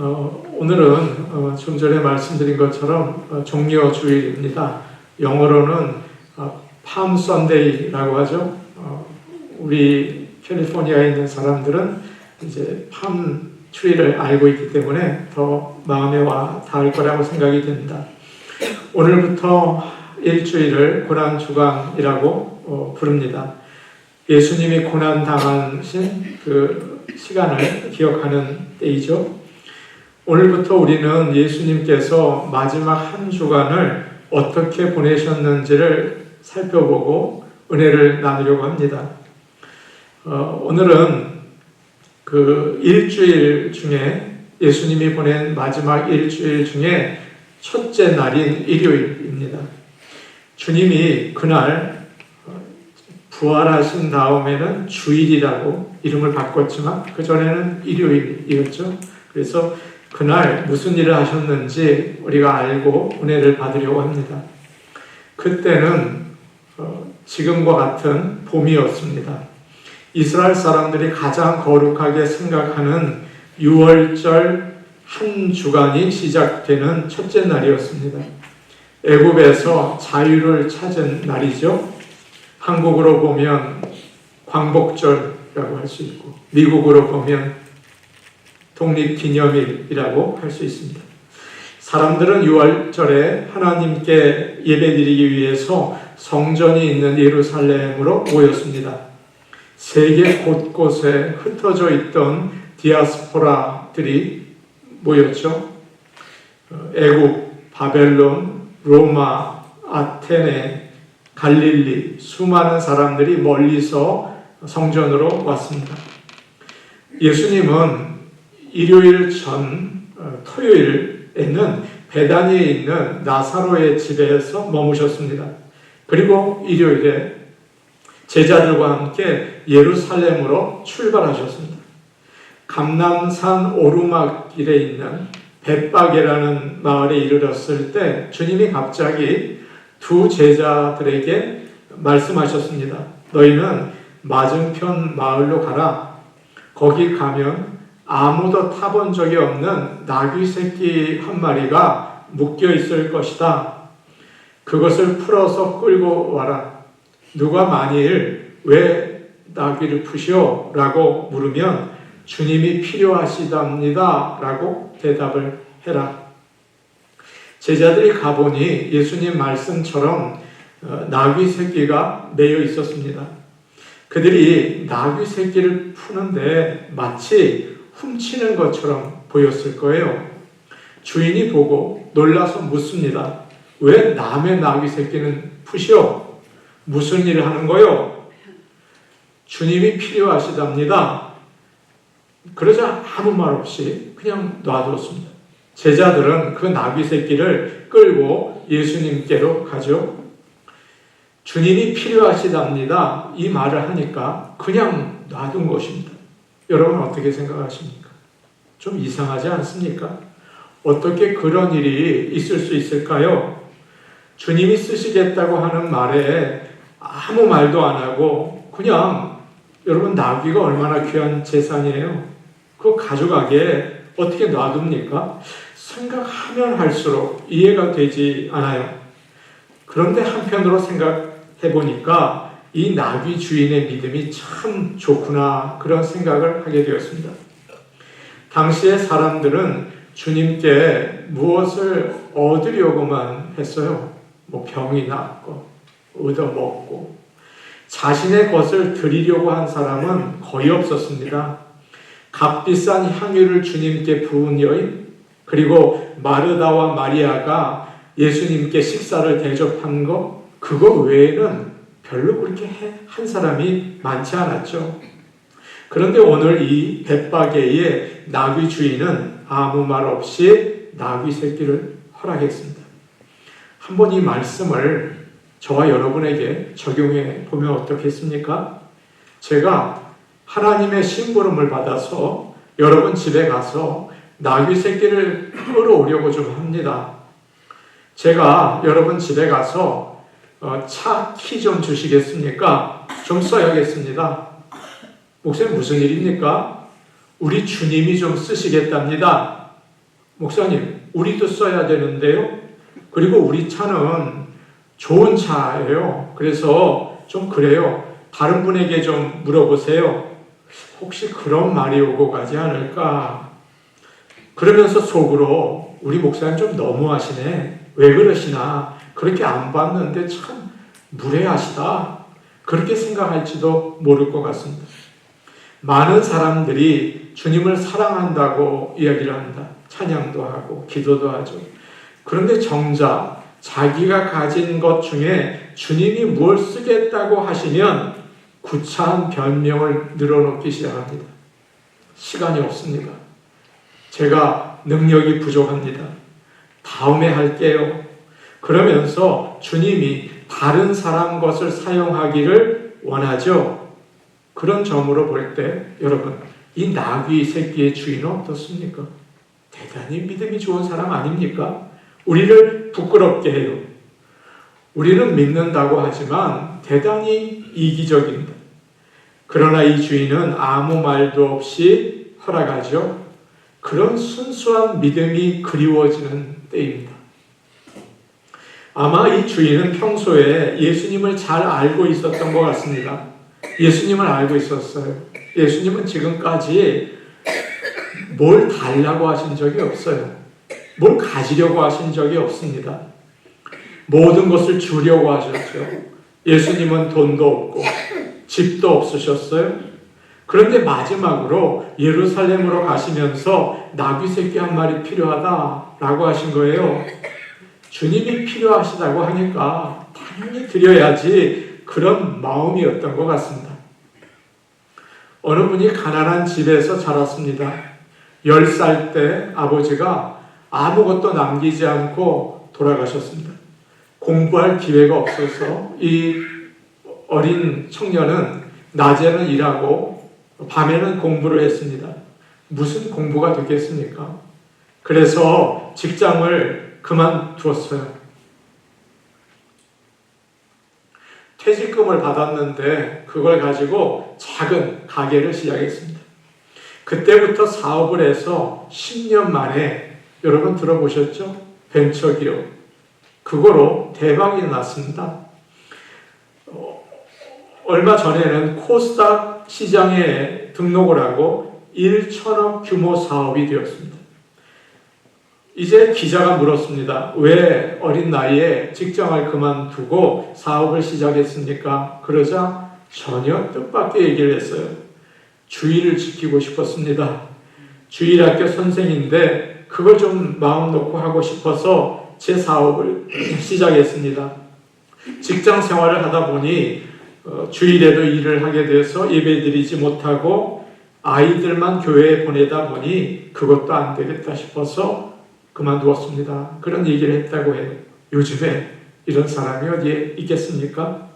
오늘은 좀 전에 말씀드린 것처럼 종려 주일입니다. 영어로는 팜 선데이라고 하죠. 우리 캘리포니아에 있는 사람들은 이제 팜 트리를 알고 있기 때문에 더 마음에 와 닿을 거라고 생각이 됩니다. 오늘부터 일주일을 고난주간이라고 부릅니다. 예수님이 고난당하신 그 시간을 기억하는 때이죠. 오늘부터 우리는 예수님께서 마지막 한 주간을 어떻게 보내셨는지를 살펴보고 은혜를 나누려고 합니다. 오늘은 그 일주일 중에 예수님이 보낸 마지막 일주일 중에 첫째 날인 일요일입니다. 주님이 그날 부활하신 다음에는 주일이라고 이름을 바꿨지만 그전에는 일요일이었죠. 그래서 그날 무슨 일을 하셨는지 우리가 알고 은혜를 받으려고 합니다. 그때는 지금과 같은 봄이었습니다. 이스라엘 사람들이 가장 거룩하게 생각하는 6월절 한 주간이 시작되는 첫째 날이었습니다. 애굽에서 자유를 찾은 날이죠. 한국으로 보면 광복절이라고 할 수 있고 미국으로 보면 독립기념일이라고 할 수 있습니다. 사람들은 6월절에 하나님께 예배드리기 위해서 성전이 있는 예루살렘으로 모였습니다. 세계 곳곳에 흩어져 있던 디아스포라들이 모였죠. 애굽, 바벨론, 로마, 아테네, 갈릴리 수많은 사람들이 멀리서 성전으로 왔습니다. 예수님은 일요일 전 토요일에는 베다니에 있는 나사로의 집에서 머무셨습니다. 그리고 일요일에 제자들과 함께 예루살렘으로 출발하셨습니다. 감람산 오르막길에 있는 벳바게라는 마을에 이르렀을 때 주님이 갑자기 두 제자들에게 말씀하셨습니다. 너희는 맞은편 마을로 가라. 거기 가면 아무도 타본 적이 없는 나귀 새끼 한 마리가 묶여 있을 것이다. 그것을 풀어서 끌고 와라. 누가 만일 왜 나귀를 푸시오? 라고 물으면 주님이 필요하시답니다. 라고 대답을 해라. 제자들이 가보니 예수님 말씀처럼 나귀 새끼가 매여 있었습니다. 그들이 나귀 새끼를 푸는데 마치 훔치는 것처럼 보였을 거예요. 주인이 보고 놀라서 묻습니다. 왜 남의 나귀 새끼는 푸시오? 무슨 일을 하는 거요? 주님이 필요하시답니다. 그러자 아무 말 없이 그냥 놔두었습니다. 제자들은 그 나귀 새끼를 끌고 예수님께로 가죠. 주님이 필요하시답니다. 이 말을 하니까 그냥 놔둔 것입니다. 여러분 어떻게 생각하십니까? 좀 이상하지 않습니까? 어떻게 그런 일이 있을 수 있을까요? 주님이 쓰시겠다고 하는 말에 아무 말도 안 하고 그냥 여러분 나귀가 얼마나 귀한 재산이에요. 그거 가져가게 어떻게 놔둡니까? 생각하면 할수록 이해가 되지 않아요. 그런데 한편으로 생각해 보니까 이 나귀 주인의 믿음이 참 좋구나 그런 생각을 하게 되었습니다. 당시의 사람들은 주님께 무엇을 얻으려고만 했어요. 뭐 병이 낫고 얻어먹고 자신의 것을 드리려고 한 사람은 거의 없었습니다. 값비싼 향유를 주님께 부은 여인 그리고 마르다와 마리아가 예수님께 식사를 대접한 것 그거 외에는 별로 그렇게 한 사람이 많지 않았죠. 그런데 오늘 이 벳바게의 나귀 주인은 아무 말 없이 나귀 새끼를 허락했습니다. 한번 이 말씀을 저와 여러분에게 적용해 보면 어떻겠습니까? 제가 하나님의 심부름을 받아서 여러분 집에 가서 나귀 새끼를 끌어오려고 좀 합니다. 제가 여러분 집에 가서 차 키 좀 주시겠습니까? 좀 써야겠습니다. 목사님 무슨 일입니까? 우리 주님이 좀 쓰시겠답니다. 목사님, 우리도 써야 되는데요. 그리고 우리 차는 좋은 차예요. 그래서 좀 그래요. 다른 분에게 좀 물어보세요. 혹시 그런 말이 오고 가지 않을까? 그러면서 속으로 우리 목사님 좀 너무하시네. 왜 그러시나? 그렇게 안 봤는데 참 무례하시다. 그렇게 생각할지도 모를 것 같습니다. 많은 사람들이 주님을 사랑한다고 이야기를 합니다. 찬양도 하고 기도도 하죠. 그런데 정작 자기가 가진 것 중에 주님이 뭘 쓰겠다고 하시면 구차한 변명을 늘어놓기 시작합니다. 시간이 없습니다. 제가 능력이 부족합니다. 다음에 할게요. 그러면서 주님이 다른 사람 것을 사용하기를 원하죠. 그런 점으로 볼 때 여러분, 이 나귀 새끼의 주인은 어떻습니까? 대단히 믿음이 좋은 사람 아닙니까? 우리를 부끄럽게 해요. 우리는 믿는다고 하지만 대단히 이기적입니다. 그러나 이 주인은 아무 말도 없이 허락하죠. 그런 순수한 믿음이 그리워지는 때입니다. 아마 이 주인은 평소에 예수님을 잘 알고 있었던 것 같습니다. 예수님을 알고 있었어요. 예수님은 지금까지 뭘 달라고 하신 적이 없어요. 뭘 가지려고 하신 적이 없습니다. 모든 것을 주려고 하셨죠. 예수님은 돈도 없고 집도 없으셨어요. 그런데 마지막으로 예루살렘으로 가시면서 나귀 새끼 한 마리 필요하다라고 하신 거예요. 주님이 필요하시다고 하니까 당연히 드려야지, 그런 마음이었던 것 같습니다. 어느 분이 가난한 집에서 자랐습니다. 10살 때 아버지가 아무것도 남기지 않고 돌아가셨습니다. 공부할 기회가 없어서 이 어린 청년은 낮에는 일하고 밤에는 공부를 했습니다. 무슨 공부가 되겠습니까? 그래서 직장을 그만두었어요. 퇴직금을 받았는데 그걸 가지고 작은 가게를 시작했습니다. 그때부터 사업을 해서 10년 만에, 여러분 들어보셨죠? 벤처기업. 그거로 대박이 났습니다. 얼마 전에는 코스닥 시장에 등록을 하고 1천억 규모 사업이 되었습니다. 이제 기자가 물었습니다. 왜 어린 나이에 직장을 그만두고 사업을 시작했습니까? 그러자 전혀 뜻밖의 얘기를 했어요. 주의를 지키고 싶었습니다. 주일학교 선생인데 그걸 좀 마음 놓고 하고 싶어서 제 사업을 시작했습니다. 직장 생활을 하다 보니 주일에도 일을 하게 돼서 예배드리지 못하고 아이들만 교회에 보내다 보니 그것도 안 되겠다 싶어서 그만두었습니다. 그런 얘기를 했다고 해요. 요즘에 이런 사람이 어디에 있겠습니까?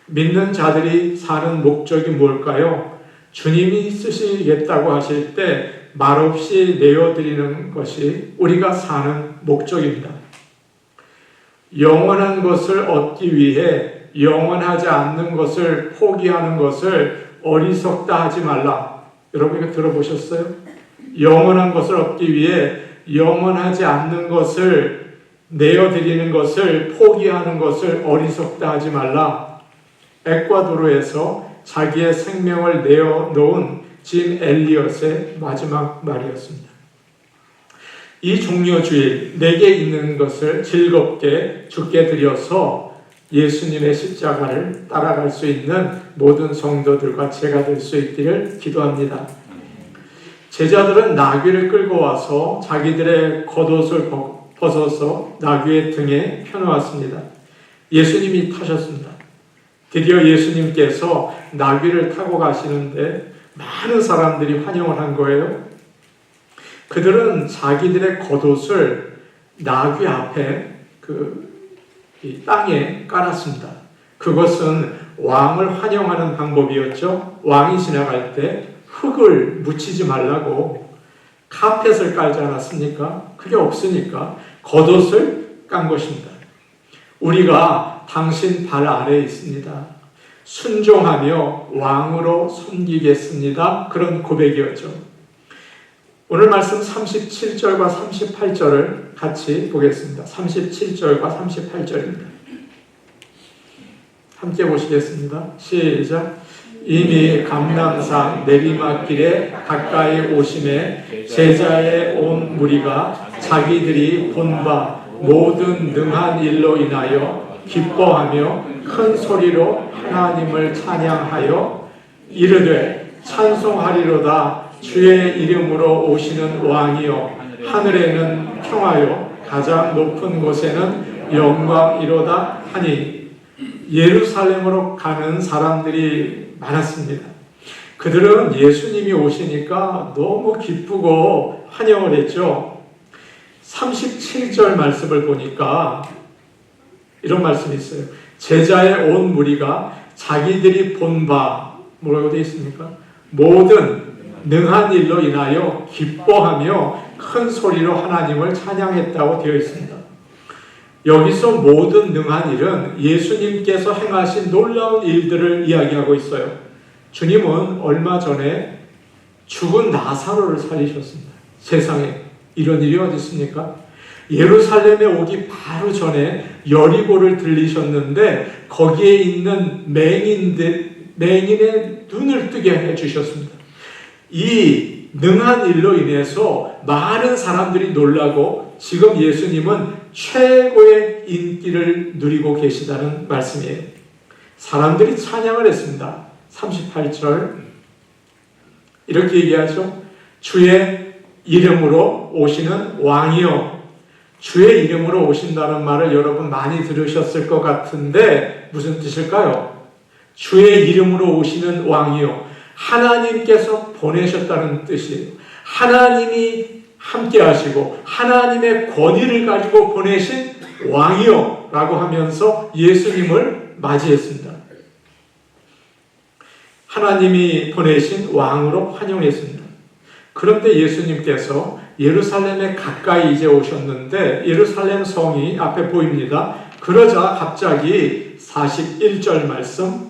믿는 자들이 사는 목적이 뭘까요? 주님이 쓰시겠다고 하실 때 말없이 내어드리는 것이 우리가 사는 목적입니다. 영원한 것을 얻기 위해 영원하지 않는 것을 포기하는 것을 어리석다 하지 말라. 여러분 이거 들어보셨어요? 영원한 것을 얻기 위해 영원하지 않는 것을 내어드리는 것을 포기하는 것을 어리석다 하지 말라. 에콰도르에서 자기의 생명을 내어놓은 짐 엘리엇의 마지막 말이었습니다. 이 종려주일 내게 있는 것을 즐겁게 주께 드려서 예수님의 십자가를 따라갈 수 있는 모든 성도들과 제가 될 수 있기를 기도합니다. 제자들은 나귀를 끌고 와서 자기들의 겉옷을 벗어서 나귀의 등에 펴놓았습니다. 예수님이 타셨습니다. 드디어 예수님께서 나귀를 타고 가시는데 많은 사람들이 환영을 한 거예요. 그들은 자기들의 겉옷을 나귀 앞에 이 땅에 깔았습니다. 그것은 왕을 환영하는 방법이었죠. 왕이 지나갈 때 흙을 묻히지 말라고 카펫을 깔지 않았습니까? 그게 없으니까 겉옷을 깐 것입니다. 우리가 당신 발 아래에 있습니다. 순종하며 왕으로 섬기겠습니다. 그런 고백이었죠. 오늘 말씀 37절과 38절을 같이 보겠습니다. 37절과 38절입니다. 함께 보시겠습니다. 시작. 이미 감람산 내리막길에 가까이 오심에 제자의 온 무리가 자기들이 본 바 모든 능한 일로 인하여 기뻐하며 큰 소리로 하나님을 찬양하여 이르되 찬송하리로다. 주의 이름으로 오시는 왕이여 하늘에는 평화요 가장 높은 곳에는 영광이로다 하니 예루살렘으로 가는 사람들이 많았습니다. 그들은 예수님이 오시니까 너무 기쁘고 환영을 했죠. 37절 말씀을 보니까 이런 말씀이 있어요. 제자의 온 무리가 자기들이 본 바 뭐라고 되어 있습니까? 모든 능한 일로 인하여 기뻐하며 큰 소리로 하나님을 찬양했다고 되어 있습니다. 여기서 모든 능한 일은 예수님께서 행하신 놀라운 일들을 이야기하고 있어요. 주님은 얼마 전에 죽은 나사로를 살리셨습니다. 세상에 이런 일이 어디 있습니까? 예루살렘에 오기 바로 전에 여리고를 들리셨는데 거기에 있는 맹인의 눈을 뜨게 해주셨습니다. 이 능한 일로 인해서 많은 사람들이 놀라고 지금 예수님은 최고의 인기를 누리고 계시다는 말씀이에요. 사람들이 찬양을 했습니다. 38절 이렇게 얘기하죠. 주의 이름으로 오시는 왕이요. 주의 이름으로 오신다는 말을 여러분 많이 들으셨을 것 같은데 무슨 뜻일까요? 주의 이름으로 오시는 왕이요. 하나님께서 보내셨다는 뜻이에요. 하나님이 함께 하시고 하나님의 권위를 가지고 보내신 왕이요 라고 하면서 예수님을 맞이했습니다. 하나님이 보내신 왕으로 환영했습니다. 그런데 예수님께서 예루살렘에 가까이 이제 오셨는데 예루살렘 성이 앞에 보입니다. 그러자 갑자기 41절 말씀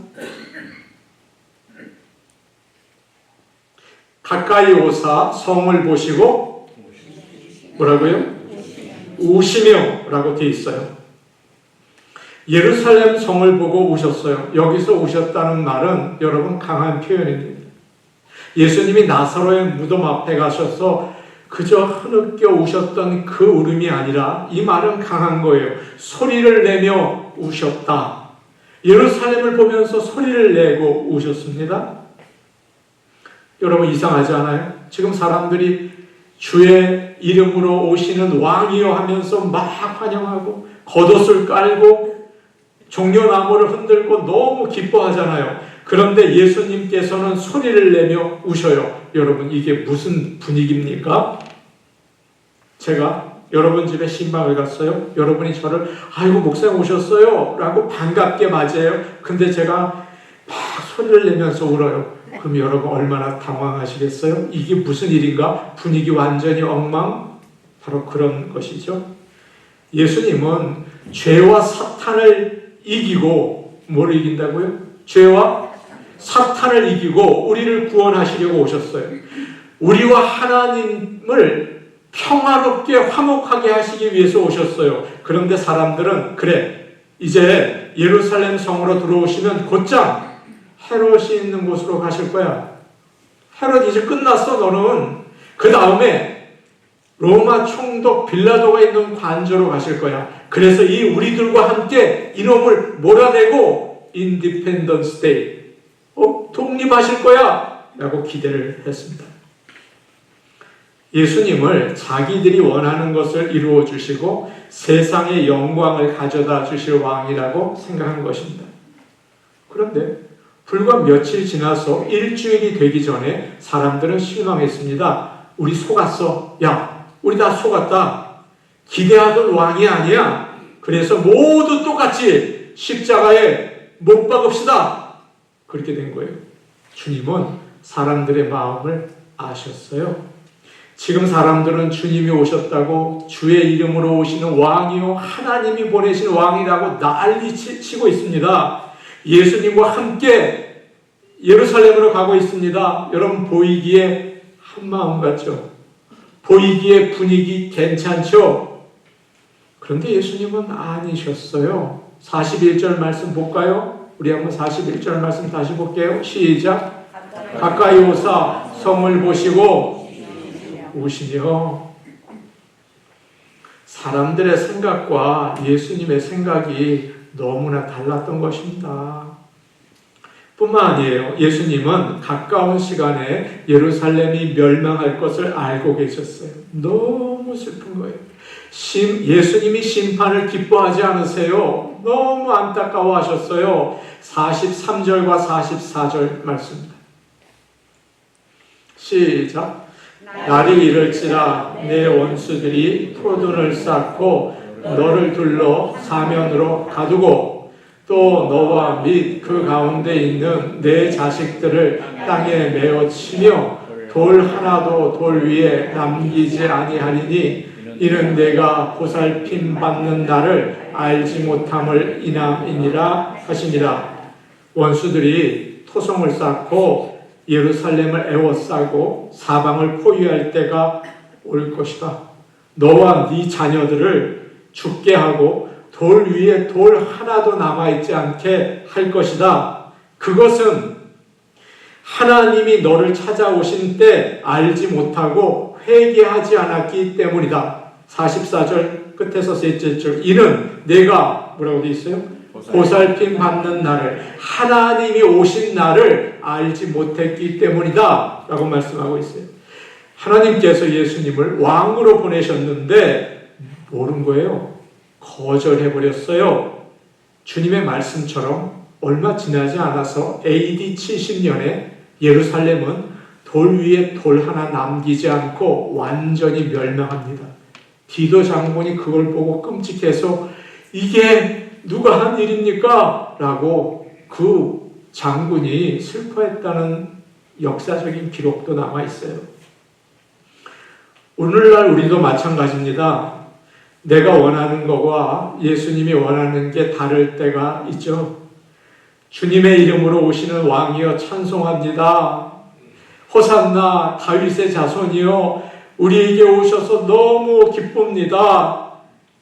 가까이 오사 성을 보시고 뭐라고요? 우시며 라고 되어 있어요. 예루살렘 성을 보고 우셨어요. 여기서 우셨다는 말은 여러분 강한 표현입니다. 예수님이 나사로의 무덤 앞에 가셔서 그저 흐느껴 우셨던 그 울음이 아니라 이 말은 강한 거예요. 소리를 내며 우셨다. 예루살렘을 보면서 소리를 내고 우셨습니다. 여러분 이상하지 않아요? 지금 사람들이 주의 이름으로 오시는 왕이여 하면서 막 환영하고 겉옷을 깔고 종려나무를 흔들고 너무 기뻐하잖아요. 그런데 예수님께서는 소리를 내며 우셔요. 여러분 이게 무슨 분위기입니까? 제가 여러분 집에 신방을 갔어요. 여러분이 저를 아이고 목사님 오셨어요 라고 반갑게 맞이해요. 근데 제가 막 소리를 내면서 울어요. 그럼 여러분 얼마나 당황하시겠어요? 이게 무슨 일인가? 분위기 완전히 엉망? 바로 그런 것이죠. 예수님은 죄와 사탄을 이기고 뭐를 이긴다고요? 죄와 사탄을 이기고 우리를 구원하시려고 오셨어요. 우리와 하나님을 평화롭게 화목하게 하시기 위해서 오셨어요. 그런데 사람들은 그래 이제 예루살렘 성으로 들어오시면 곧장 헤롯이 있는 곳으로 가실 거야. 헤롯 이제 끝났어 너는. 그 다음에 로마 총독 빌라도가 있는 관저로 가실 거야. 그래서 이 우리들과 함께 이놈을 몰아내고 인디펜던스 데이 독립하실 거야 라고 기대를 했습니다. 예수님을 자기들이 원하는 것을 이루어 주시고 세상의 영광을 가져다 주실 왕이라고 생각한 것입니다. 그런데 불과 며칠 지나서 일주일이 되기 전에 사람들은 실망했습니다. 우리 속았어. 야, 우리 다 속았다. 기대하던 왕이 아니야. 그래서 모두 똑같이 십자가에 못 박읍시다. 그렇게 된 거예요. 주님은 사람들의 마음을 아셨어요. 지금 사람들은 주님이 오셨다고 주의 이름으로 오시는 왕이요 하나님이 보내신 왕이라고 난리치고 있습니다. 예수님과 함께 예루살렘으로 가고 있습니다. 여러분 보이기에 한마음 같죠? 보이기에 분위기 괜찮죠? 그런데 예수님은 아니셨어요. 41절 말씀 볼까요? 우리 한번 41절 말씀 다시 볼게요. 시작. 가까이 오사 성을 보시고 우시며. 사람들의 생각과 예수님의 생각이 너무나 달랐던 것입니다. 뿐만 아니에요. 예수님은 가까운 시간에 예루살렘이 멸망할 것을 알고 계셨어요. 너무 슬픈 거예요. 예수님이 심판을 기뻐하지 않으세요? 너무 안타까워하셨어요. 43절과 44절 말씀입니다. 시작. 날이 이를지라 내 원수들이 표둔을 쌓고 너를 둘러 사면으로 가두고 또 너와 및 그 가운데 있는 내 자식들을 땅에 메어 치며 돌 하나도 돌 위에 남기지 아니하리니 이는 내가 보살핌 받는 날을 알지 못함을 인함이니라 하시니라. 원수들이 토성을 쌓고 예루살렘을 에워싸고 사방을 포위할 때가 올 것이다. 너와 네 자녀들을 죽게 하고 돌 위에 돌 하나도 남아있지 않게 할 것이다. 그것은 하나님이 너를 찾아오신 때 알지 못하고 회개하지 않았기 때문이다. 44절 끝에서 셋째 줄. 이는 내가 뭐라고 되어 있어요? 보살핌 받는 날을, 하나님이 오신 날을 알지 못했기 때문이다 라고 말씀하고 있어요. 하나님께서 예수님을 왕으로 보내셨는데 모른 거예요. 거절해버렸어요. 주님의 말씀처럼 얼마 지나지 않아서 AD 70년에 예루살렘은 돌 위에 돌 하나 남기지 않고 완전히 멸망합니다. 디도 장군이 그걸 보고 끔찍해서 이게 누가 한 일입니까? 라고 그 장군이 슬퍼했다는 역사적인 기록도 남아있어요. 오늘날 우리도 마찬가지입니다. 내가 원하는 것과 예수님이 원하는 게 다를 때가 있죠. 주님의 이름으로 오시는 왕이여 찬송합니다. 호산나 다윗의 자손이여 우리에게 오셔서 너무 기쁩니다.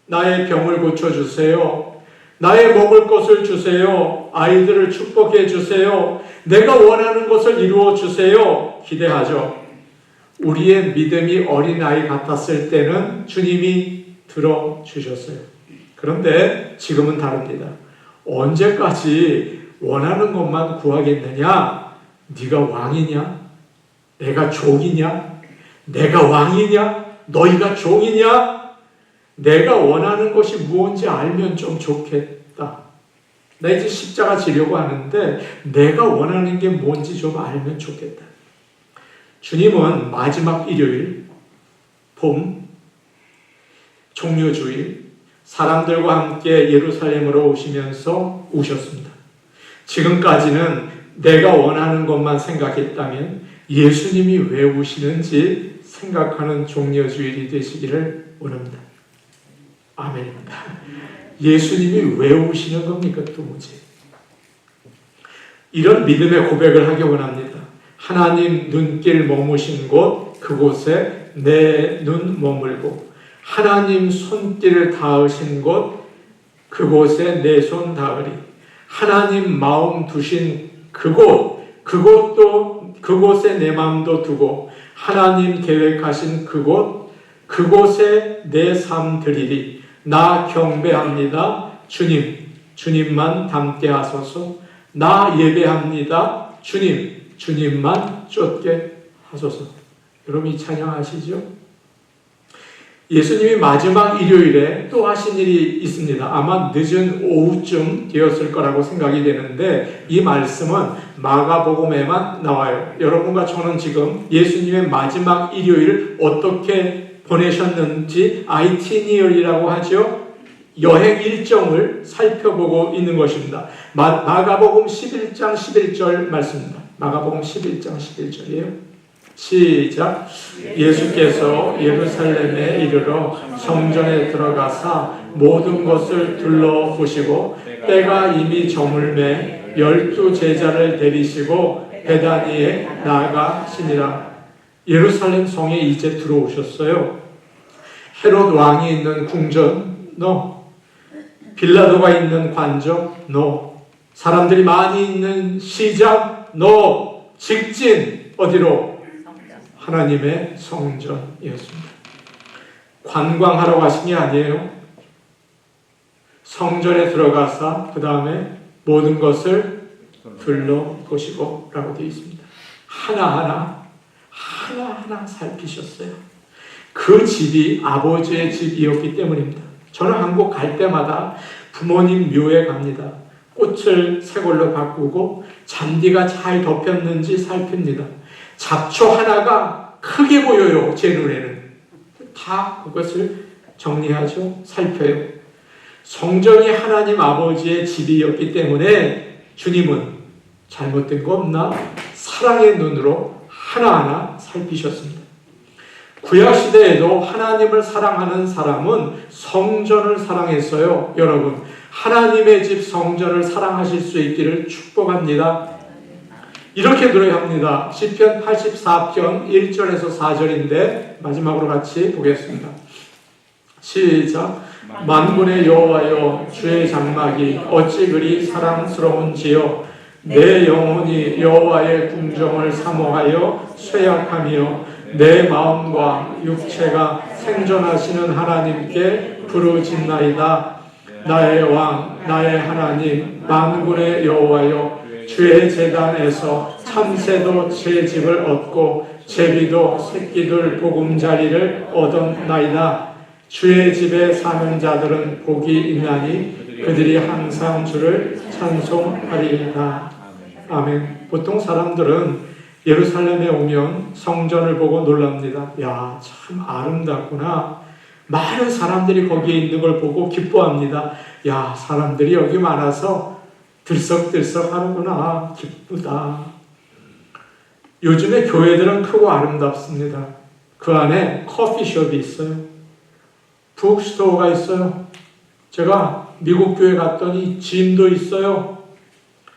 나의 병을 고쳐주세요. 나의 먹을 것을 주세요. 아이들을 축복해 주세요. 내가 원하는 것을 이루어 주세요. 기대하죠. 우리의 믿음이 어린아이 같았을 때는 주님이 들어주셨어요. 그런데 지금은 다릅니다. 언제까지 원하는 것만 구하겠느냐? 네가 왕이냐? 내가 종이냐? 내가 왕이냐? 너희가 종이냐? 내가 원하는 것이 무엇인지 알면 좀 좋겠다. 나 이제 십자가 지려고 하는데 내가 원하는 게 뭔지 좀 알면 좋겠다. 주님은 마지막 일요일, 봄, 종려주일, 사람들과 함께 예루살렘으로 오시면서 우셨습니다. 지금까지는 내가 원하는 것만 생각했다면 예수님이 왜 우시는지 생각하는 종려주일이 되시기를 원합니다. 아멘입니다. 예수님이 왜 우시는 겁니까? 도무지. 이런 믿음의 고백을 하기 원합니다. 하나님 눈길 머무신 곳 그곳에 내 눈 머물고 하나님 손길 닿으신 곳 그곳에 내 손 닿으리. 하나님 마음 두신 그곳에 내 마음도 두고 하나님 계획하신 그곳에 내 삶 드리리. 나 경배합니다. 주님만 닮게 하소서. 나 예배합니다. 주님만 쫓게 하소서. 여러분 이 찬양 아시죠? 예수님이 마지막 일요일에 또 하신 일이 있습니다. 아마 늦은 오후쯤 되었을 거라고 생각이 되는데 이 말씀은 마가복음에만 나와요. 여러분과 저는 지금 예수님의 마지막 일요일 어떻게 보내셨는지 아이티니어리라고 하죠. 여행 일정을 살펴보고 있는 것입니다. 마가복음 11장 11절 말씀입니다. 마가복음 11장 11절이에요. 시작. 예수께서 예루살렘에 이르러 성전에 들어가사 모든 것을 둘러보시고 때가 이미 저물매 12 제자를 데리시고 베다니에 나아가시니라. 예루살렘 성에 이제 들어오셨어요. 헤롯 왕이 있는 궁전, no. 빌라도가 있는 관적, no. 사람들이 많이 있는 시장, no. 직진, 어디로? 하나님의 성전이었습니다. 관광하러 가신 게 아니에요. 성전에 들어가서 그 다음에 모든 것을 둘러보시고 라고 되어 있습니다. 하나하나 살피셨어요. 그 집이 아버지의 집이었기 때문입니다. 저는 한국 갈 때마다 부모님 묘에 갑니다. 꽃을 새 걸로 바꾸고 잔디가 잘 덮였는지 살핍니다. 잡초 하나가 크게 보여요. 제 눈에는. 다 그것을 정리하죠. 살펴요. 성전이 하나님 아버지의 집이었기 때문에 주님은 잘못된 거 없나? 사랑의 눈으로 하나하나 살피셨습니다. 구약시대에도 하나님을 사랑하는 사람은 성전을 사랑했어요. 여러분, 하나님의 집 성전을 사랑하실 수 있기를 축복합니다. 이렇게 노래합니다. 시편 84편 1절에서 4절인데 마지막으로 같이 보겠습니다. 시작. 만군의 여호와여, 주의 장막이 어찌 그리 사랑스러운지요. 내 영혼이 여호와의 궁정을 사모하여 쇠약하며 내 마음과 육체가 생존하시는 하나님께 부르짖나이다. 나의 왕, 나의 하나님, 만군의 여호와여, 주의 제단에서 참새도 제 집을 얻고 제비도 새끼들 보금자리를 얻었나이다. 주의 집에 사는 자들은 복이 있나니 그들이 항상 주를 찬송하리이다. 아멘. 보통 사람들은 예루살렘에 오면 성전을 보고 놀랍니다. 야, 참 아름답구나. 많은 사람들이 거기에 있는 걸 보고 기뻐합니다. 야, 사람들이 여기 많아서 들썩들썩 하는구나. 기쁘다. 요즘에 교회들은 크고 아름답습니다. 그 안에 커피숍이 있어요. 북스토어가 있어요. 제가 미국 교회 갔더니 짐도 있어요.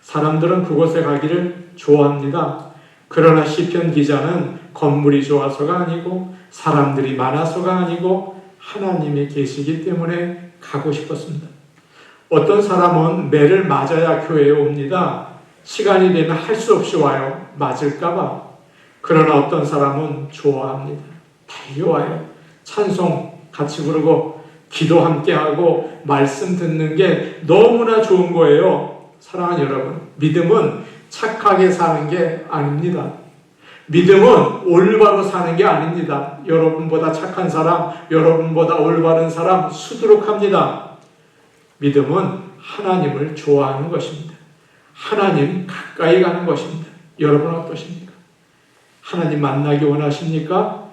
사람들은 그곳에 가기를 좋아합니다. 그러나 시편 기자는 건물이 좋아서가 아니고 사람들이 많아서가 아니고 하나님이 계시기 때문에 가고 싶었습니다. 어떤 사람은 매를 맞아야 교회에 옵니다. 시간이 되면 할 수 없이 와요. 맞을까봐. 그러나 어떤 사람은 좋아합니다. 달려와요. 찬송 같이 부르고 기도 함께하고 말씀 듣는 게 너무나 좋은 거예요. 사랑하는 여러분, 믿음은 착하게 사는 게 아닙니다. 믿음은 올바로 사는 게 아닙니다. 여러분보다 착한 사람, 여러분보다 올바른 사람 수두룩합니다. 믿음은 하나님을 좋아하는 것입니다. 하나님 가까이 가는 것입니다. 여러분 어떠십니까? 하나님 만나기 원하십니까?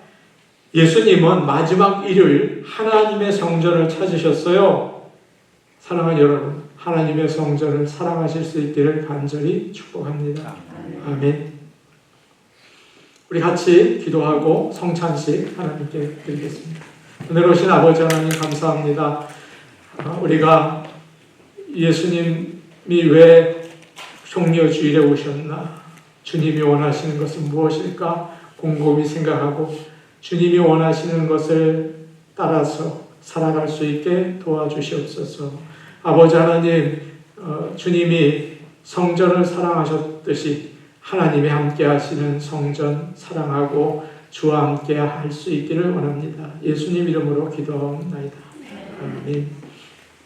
예수님은 마지막 일요일 하나님의 성전을 찾으셨어요. 사랑하는 여러분, 하나님의 성전을 사랑하실 수 있기를 간절히 축복합니다. 아멘. 우리 같이 기도하고 성찬식 하나님께 드리겠습니다. 은혜로 오신 아버지 하나님 감사합니다. 우리가 예수님이 왜 종려주일에 오셨나? 주님이 원하시는 것은 무엇일까? 곰곰이 생각하고 주님이 원하시는 것을 따라서 살아갈 수 있게 도와주시옵소서. 아버지 하나님, 주님이 성전을 사랑하셨듯이 하나님이 함께 하시는 성전 사랑하고 주와 함께 할 수 있기를 원합니다. 예수님 이름으로 기도하옵나이다. 아멘.